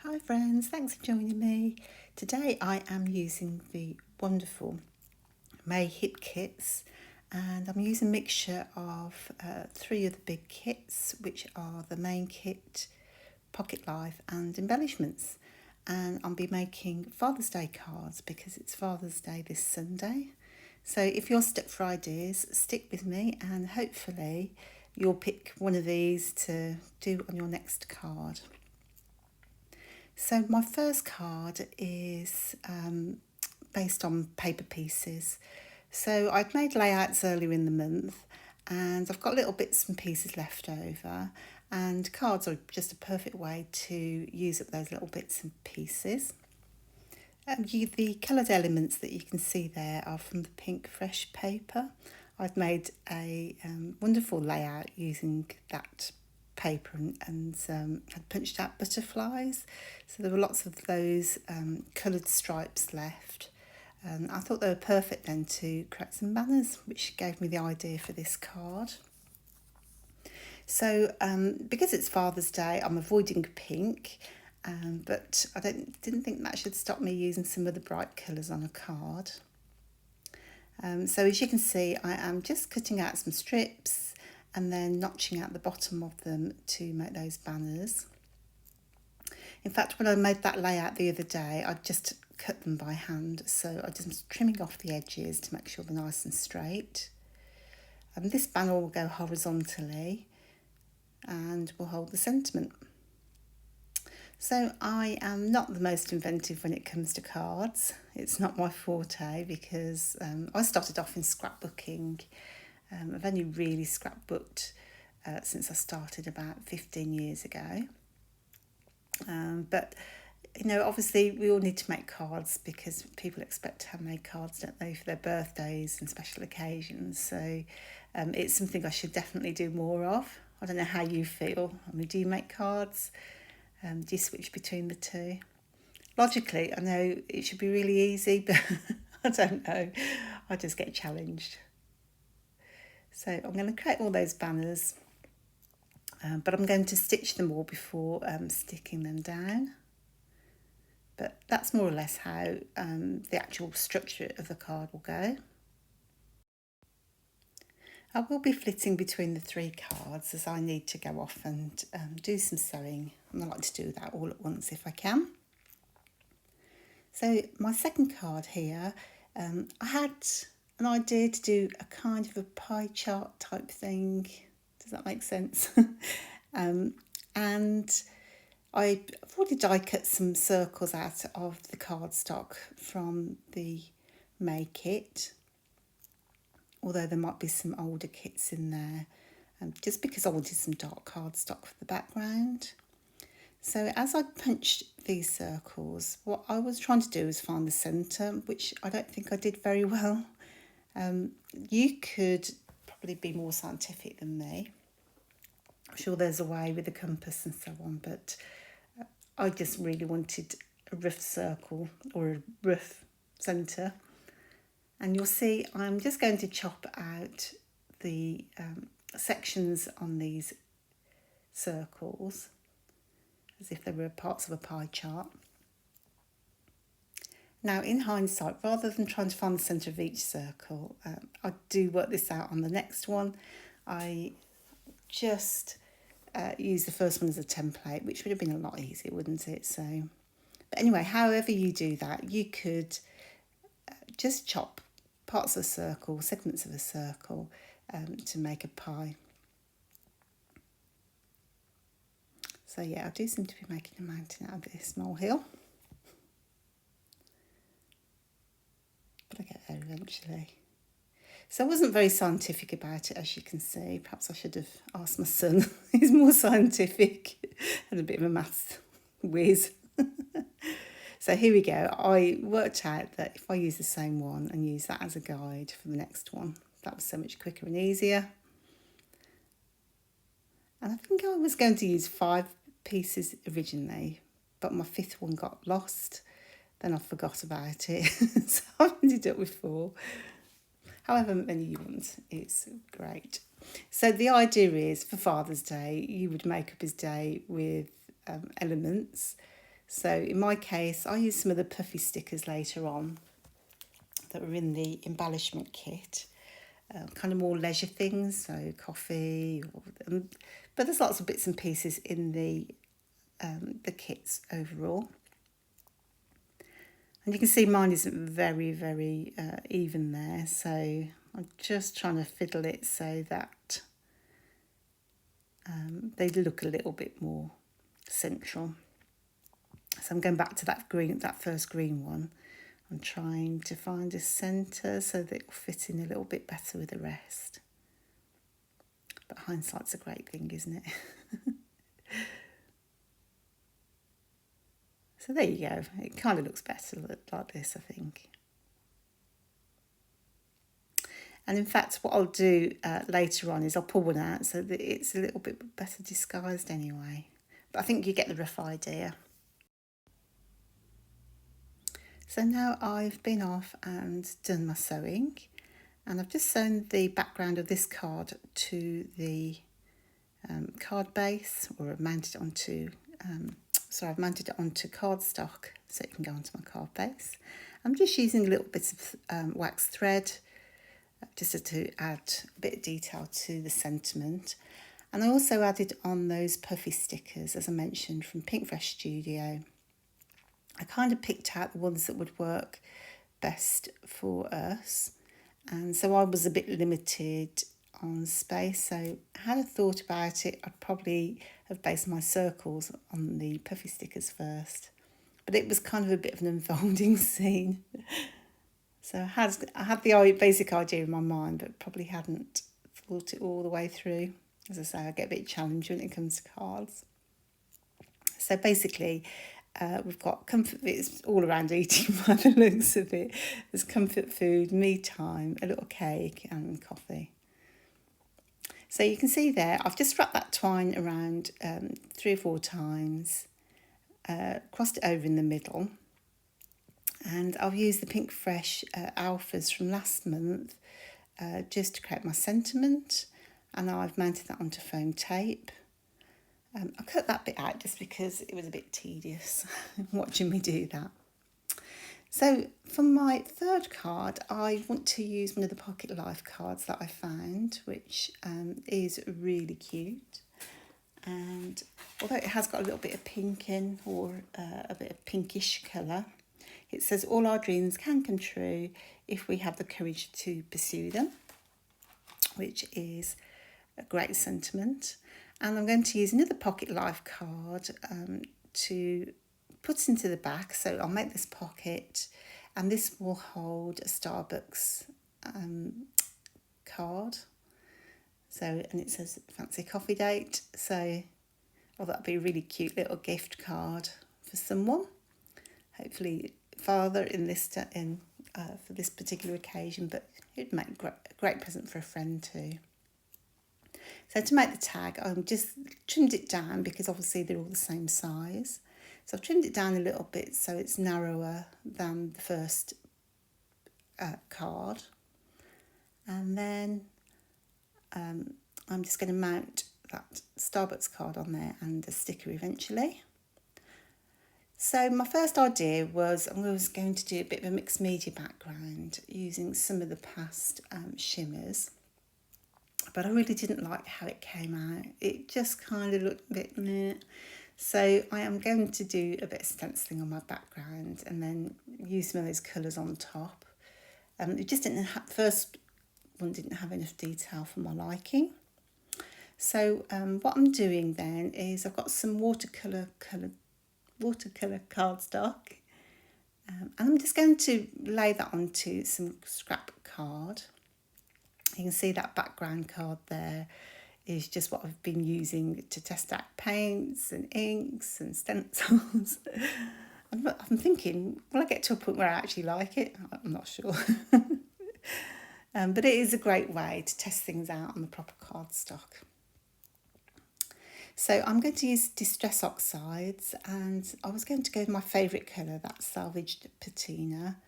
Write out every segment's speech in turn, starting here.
Hi friends, thanks for joining me. Today I am using the wonderful May Hit kits, and I'm using a mixture of three of the big kits, which are the main kit, Pocket Life and embellishments. And I'll be making Father's Day cards because it's Father's Day this Sunday. So if you're stuck for ideas, stick with me and hopefully you'll pick one of these to do on your next card. So my first card is based on paper pieces. So I'd made layouts earlier in the month and I've got little bits and pieces left over, and cards are just a perfect way to use up those little bits and pieces. The coloured elements that you can see there are from the pink fresh paper. I've made a wonderful layout using that paper and had punched out butterflies. So there were lots of those coloured stripes left. And I thought they were perfect then to create some banners, which gave me the idea for this card. So because it's Father's Day, I'm avoiding pink, but I didn't think that should stop me using some of the bright colours on a card. So as you can see, I am just cutting out some strips and then notching out the bottom of them to make those banners. In fact, when I made that layout the other day, I just cut them by hand, so I just was trimming off the edges to make sure they're nice and straight. And this banner will go horizontally and will hold the sentiment. So I am not the most inventive when it comes to cards. It's not my forte because I started off in scrapbooking. I've only really scrapbooked since I started about 15 years ago. But you know, obviously we all need to make cards because people expect handmade cards, don't they, for their birthdays and special occasions. So it's something I should definitely do more of. I don't know how you feel. I mean, do you make cards? Do you switch between the two? Logically, I know it should be really easy, but I don't know. I just get challenged. So I'm going to create all those banners, but I'm going to stitch them all before sticking them down. But that's more or less how the actual structure of the card will go. I will be flitting between the three cards as I need to go off and do some sewing, and I like to do that all at once if I can. So my second card here, I had an idea to do a kind of a pie chart type thing. Does that make sense? And I've already die cut some circles out of the cardstock from the May kit, although there might be some older kits in there, just because I wanted some dark cardstock for the background. So as I punched these circles, what I was trying to do is find the centre, which I don't think I did very well. You could probably be more scientific than me. I'm sure there's a way with the compass and so on, but I just really wanted a rough circle or a rough centre. And you'll see I'm just going to chop out the sections on these circles as if they were parts of a pie chart. Now, in hindsight, rather than trying to find the centre of each circle, I do work this out on the next one. I just use the first one as a template, which would have been a lot easier, wouldn't it? So, but anyway, however you do that, you could just chop parts of a circle, segments of a circle, to make a pie. So yeah, I do seem to be making a mountain out of this molehill. But I get there eventually. So I wasn't very scientific about it, as you can see. Perhaps I should have asked my son. He's more scientific and a bit of a maths whiz. So here we go. I worked out that if I use the same one and use that as a guide for the next one, that was so much quicker and easier. And I think I was going to use 5 pieces originally, but my 5th one got lost. Then I forgot about it, so I ended up with 4. However many you want, it's great. So the idea is for Father's Day, you would make up his day with elements. So in my case, I used some of the puffy stickers later on that were in the embellishment kit. Kind of more leisure things, so coffee, but there's lots of bits and pieces in the kits overall. And you can see mine isn't very even there, so I'm just trying to fiddle it so that they look a little bit more central. So I'm going back to that first green one. I'm trying to find a centre so that it'll fit in a little bit better with the rest. But hindsight's a great thing, isn't it? So there you go. It kind of looks better like this, I think. And in fact, what I'll do later on is I'll pull one out so that it's a little bit better disguised anyway. But I think you get the rough idea. So now I've been off and done my sewing, and I've just sewn the background of this card to the card base, or I've mounted it onto cardstock so it can go onto my card base. I'm just using a little bit of wax thread just to add a bit of detail to the sentiment. And I also added on those puffy stickers, as I mentioned, from Pink Fresh Studio. I kind of picked out the ones that would work best for us. And so I was a bit limited on space. So had I thought about it, I'd probably have based my circles on the puffy stickers first. But it was kind of a bit of an unfolding scene. So I had the basic idea in my mind, but probably hadn't thought it all the way through. As I say, I get a bit challenged when it comes to cards. So basically, we've got comfort, it's all around eating by the looks of it. There's comfort food, me time, a little cake and coffee. So you can see there, I've just wrapped that twine around 3 or 4 times, crossed it over in the middle, and I've used the Pink Fresh alphas from last month just to create my sentiment, and I've mounted that onto foam tape. I cut that bit out just because it was a bit tedious watching me do that. So for my third card, I want to use one of the Pocket Life cards that I found, which is really cute. And although it has got a little bit of pink in, or a bit of pinkish colour, it says all our dreams can come true if we have the courage to pursue them, which is a great sentiment. And I'm going to use another Pocket Life card to put into the back. So I'll make this pocket, and this will hold a Starbucks card. So, and it says fancy coffee date. So, oh, that'd be a really cute little gift card for someone. Hopefully, father for this particular occasion, but it'd make a great present for a friend too. So to make the tag, I've just trimmed it down because obviously they're all the same size. So I've trimmed it down a little bit so it's narrower than the first card. And then I'm just going to mount that Starbucks card on there and a sticker eventually. So my first idea was I was going to do a bit of a mixed media background using some of the past shimmers. But I really didn't like how it came out. It just kind of looked a bit meh. So I am going to do a bit of stenciling on my background and then use some of those colours on top. It just didn't have, first one didn't have enough detail for my liking. So what I'm doing then is I've got some watercolour cardstock, and I'm just going to lay that onto some scrap card. You can see that background card there is just what I've been using to test out paints and inks and stencils. I'm thinking, will I get to a point where I actually like it? I'm not sure. But it is a great way to test things out on the proper cardstock. So I'm going to use Distress Oxides, and I was going to go with my favourite colour, that Salvaged Patina.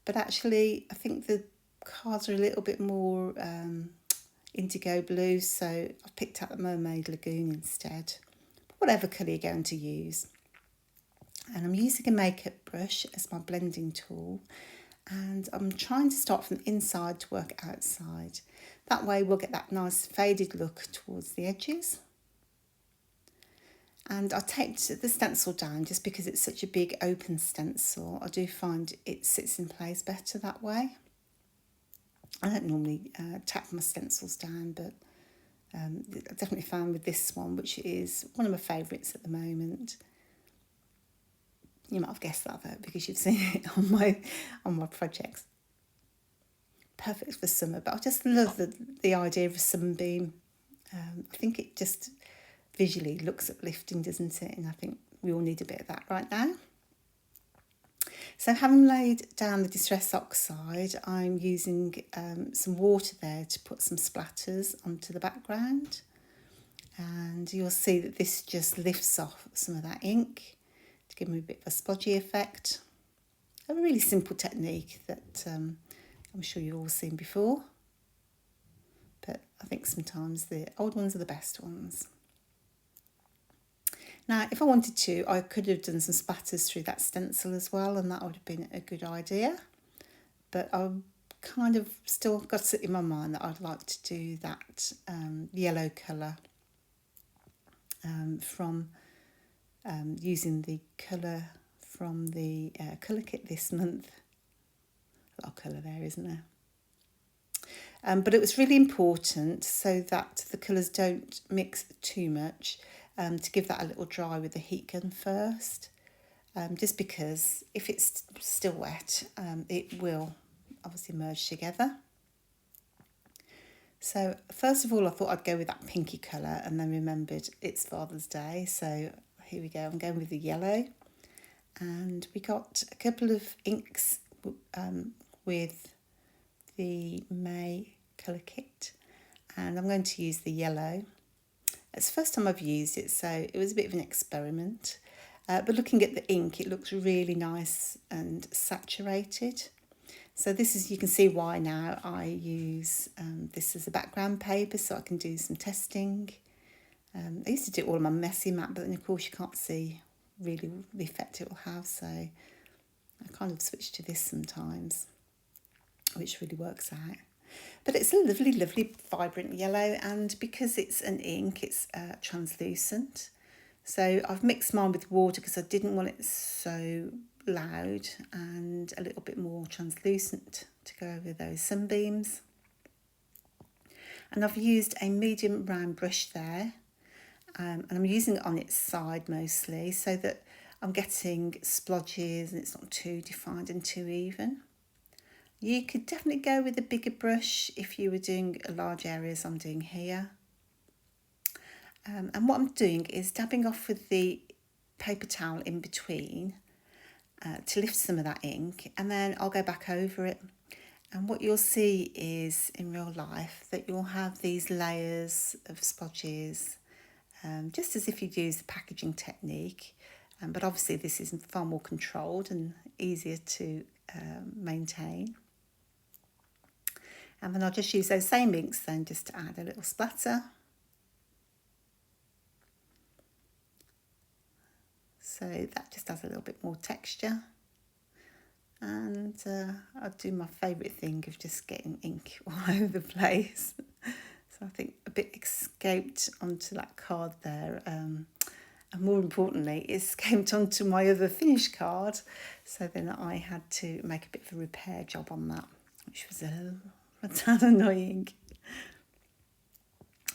But actually, I think the cards are a little bit more indigo blue, so I've picked out the Mermaid Lagoon instead. But whatever colour you're going to use. And I'm using a makeup brush as my blending tool, and I'm trying to start from the inside to work outside. That way we'll get that nice faded look towards the edges. And I taped the stencil down just because it's such a big open stencil. I do find it sits in place better that way. I don't normally tap my stencils down, but I definitely found with this one, which is one of my favourites at the moment. You might have guessed that though, because you've seen it on my projects. Perfect for summer, but I just love the idea of a sunbeam. I think it just visually looks uplifting, doesn't it? And I think we all need a bit of that right now. So having laid down the Distress Oxide, I'm using some water there to put some splatters onto the background. And you'll see that this just lifts off some of that ink to give me a bit of a splodgy effect. A really simple technique that I'm sure you've all seen before. But I think sometimes the old ones are the best ones. Now, if I wanted to, I could have done some splatters through that stencil as well, and that would have been a good idea. But I've kind of still got it in my mind that I'd like to do that yellow colour from using the colour from the colour kit this month. A lot of colour there, isn't there? But it was really important so that the colours don't mix too much, to give that a little dry with the heat gun first, just because if it's still wet, it will obviously merge together. So first of all, I thought I'd go with that pinky colour, and then remembered it's Father's Day, so here we go. I'm going with the yellow, and we got a couple of inks with the May colour kit, and I'm going to use the yellow. It's the first time I've used it, so it was a bit of an experiment. But looking at the ink, it looks really nice and saturated. So this is, you can see why now I use this as a background paper, so I can do some testing. I used to do it all on my messy mat, but then of course you can't see really the effect it will have, so I kind of switch to this sometimes, which really works out. But it's a lovely, lovely, vibrant yellow, and because it's an ink, it's translucent. So I've mixed mine with water because I didn't want it so loud, and a little bit more translucent to go over those sunbeams. And I've used a medium round brush there, and I'm using it on its side mostly so that I'm getting splodges and it's not too defined and too even. You could definitely go with a bigger brush if you were doing large areas I'm doing here. And what I'm doing is dabbing off with the paper towel in between to lift some of that ink, and then I'll go back over it. And what you'll see is in real life that you'll have these layers of splodges, just as if you'd use the packaging technique. But obviously this is far more controlled and easier to maintain. And then I'll just use those same inks then just to add a little splatter. So that just adds a little bit more texture. And I'll do my favourite thing of just getting ink all over the place. So I think a bit escaped onto that card there. And more importantly, it escaped onto my other finished card. So then I had to make a bit of a repair job on that, which was a tad annoying.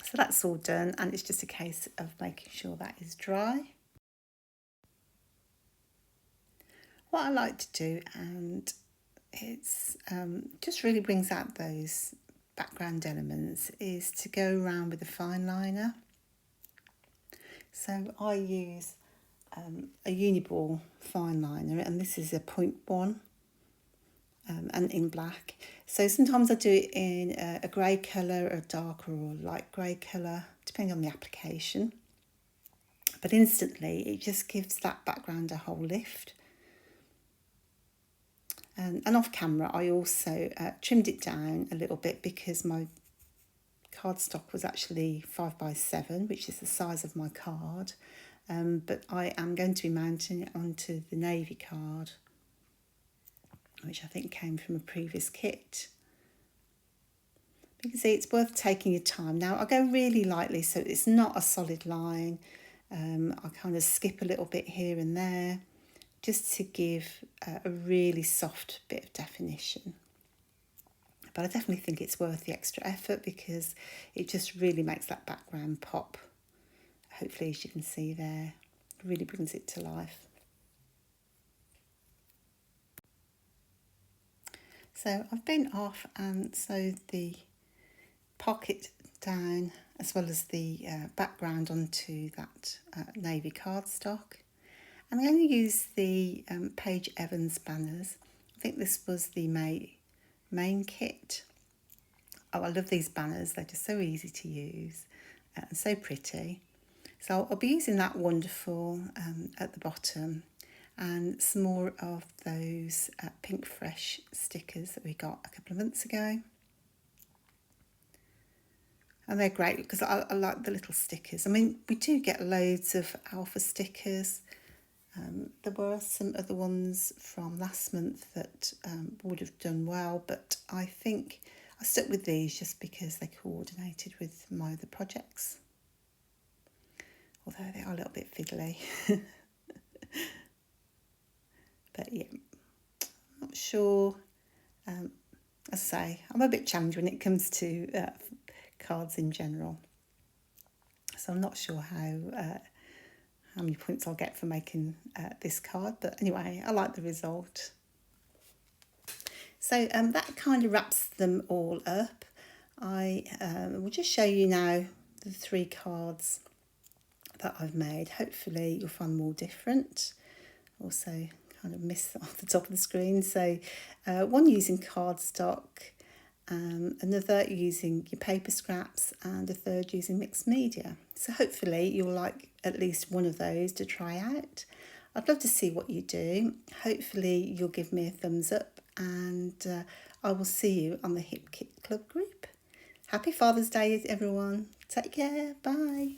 So that's all done, and it's just a case of making sure that is dry. What I like to do, and it's just really brings out those background elements, is to go around with a fine liner. So I use a Uniball fine liner, and this is a 0.1 and in black. So sometimes I do it in a grey colour, a darker or light grey colour, depending on the application. But instantly it just gives that background a whole lift. And off camera I also trimmed it down a little bit because my cardstock was actually 5x7, which is the size of my card, but I am going to be mounting it onto the navy card, which I think came from a previous kit. You can see it's worth taking your time. Now I go really lightly, so it's not a solid line. I kind of skip a little bit here and there just to give a really soft bit of definition. But I definitely think it's worth the extra effort because it just really makes that background pop. Hopefully, as you can see there, really brings it to life. So I've been off and sewed the pocket down as well as the background onto that navy cardstock. I'm going to use the Paige Evans banners. I think this was the main kit. Oh, I love these banners. They're just so easy to use and so pretty. So I'll be using that wonderful at the bottom and some more of those Pink Fresh stickers that we got a couple of months ago. And they're great because I like the little stickers. I mean, we do get loads of alpha stickers. There were some other ones from last month that would have done well, but I think I stuck with these just because they coordinated with my other projects. Although they are a little bit fiddly. But yeah, I'm not sure. As I say, I'm a bit challenged when it comes to cards in general. So I'm not sure how many points I'll get for making this card. But anyway, I like the result. So that kind of wraps them all up. I will just show you now the 3 cards that I've made. Hopefully you'll find them all different. Also kind of missed off the top of the screen. So one using cardstock, another using your paper scraps, and a third using mixed media. So hopefully you'll like at least one of those to try out. I'd love to see what you do. Hopefully you'll give me a thumbs up, and I will see you on the Hip Kit Club group. Happy Father's Day, everyone. Take care. Bye.